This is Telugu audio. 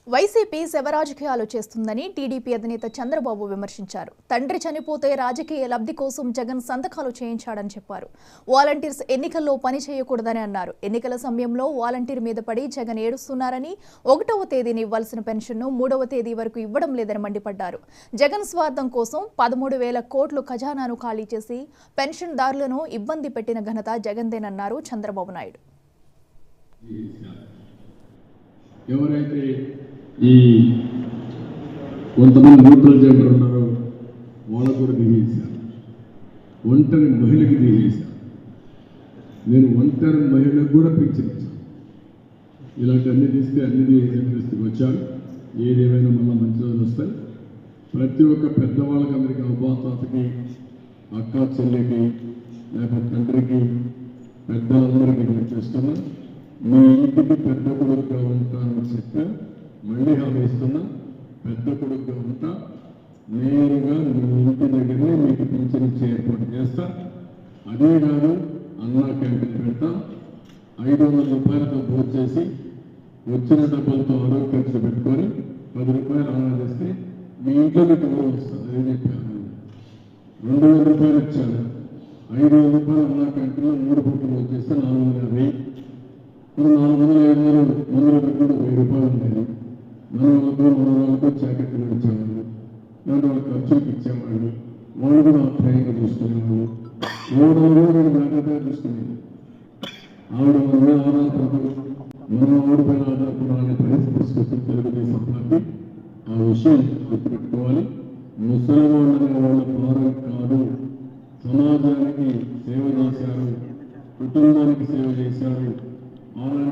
వైసీపీ శవరాజకీయాలు చేస్తుందని టీడీపీ అధినేత చంద్రబాబు విమర్శించారు. తండ్రి చనిపోతే రాజకీయ లబ్ధి కోసం జగన్ సంతకాలు చేయించాడని చెప్పారు. వాలంటీర్స్ ఎన్నికల్లో పని చేయకూడదని అన్నారు. ఎన్నికల సమయంలో వాలంటీర్ మీద పడి జగన్ ఏడుస్తున్నారని, 1వ తేదీని ఇవ్వాల్సిన పెన్షన్ను 3వ తేదీ వరకు ఇవ్వడం లేదని మండిపడ్డారు. జగన్ స్వార్థం కోసం 13,000 కోట్లు ఖజానాను ఖాళీ చేసి పెన్షన్దారులను ఇబ్బంది పెట్టిన ఘనత జగన్దేనన్నారు చంద్రబాబు నాయుడు. ఎవరైతే ఈ కొంతమంది న్యూట్రల్ జెండర్ ఉన్నారో వాళ్ళకు కూడా దిగేశారు. ఒంటరి మహిళకి దిగేశారు. నేను ఒంటరి మహిళకు కూడా పెన్షన్ ఇచ్చాను. ఇలాంటి అన్ని తీస్తే అన్ని దిగేసే పరిస్థితికి వచ్చాను. ఏదేమైనా మళ్ళీ మంచి రోజులు వస్తాయి. ప్రతి ఒక్క పెద్దవాళ్ళకి అందరికీ అవ్వాతాతకి, అక్క చెల్లికి, లేకపోతే తండ్రికి, పెద్దలందరికీ నేను చేస్తున్నా. మీ ఇంటికి పెద్ద కొడుకుగా ఉంటానని చెప్పి మళ్ళీ హామీ ఇస్తున్నా. పెద్ద కొడుకుగా ఉంటా, నేరుగా మీ ఇంటి దగ్గరనే మీకు పింఛన్ ఇచ్చే ఏర్పాటు చేస్తా. అదే కాదు, అన్నా క్యాంటీన్ పెడతా. 500 రూపాయలతో భోజనం చేసి వచ్చిన డబ్బులతో ఆరోగ్య ఖర్చులు పెట్టుకొని 10 రూపాయలు ఆదా చేస్తే మీ ఇంట్లో మీకు గౌరవం ఇస్తుంది. అదే చెప్పాను. 2,000 రూపాయలు ఇచ్చాను. 5,000 రూపాయలు అన్నా క్యాంటీన్లో 3 పూటలు భోజనం చేస్తే 450. ఇప్పుడు 400, 500 మందులు పెట్టుకుంటే 1000 రూపాయలు ఉండేది. మనవాళ్ళకు జాకెట్లు ఇచ్చేవాళ్ళు, దాంట్లో వాళ్ళ ఖర్చులకు ఇచ్చేవాళ్ళు. వాళ్ళు కూడా ఆప్యాయంగా చూసుకునేవాళ్ళు. 300 జాగ్రత్తగా చూసుకునేది. ఆవిడ మన మీద ఆధారపడదు, మనం ఆవిడపైన ఆధారపడాలనే పరిస్థితి తీసుకొచ్చిన తెలుగుదేశం పార్టీ. ఆ విషయం గుర్తుపెట్టుకోవాలి. ముసలి వాళ్ళని వాళ్ళ భారం కాదు. సమాజానికి సేవ చేశారు, కుటుంబానికి సేవ చేశారు.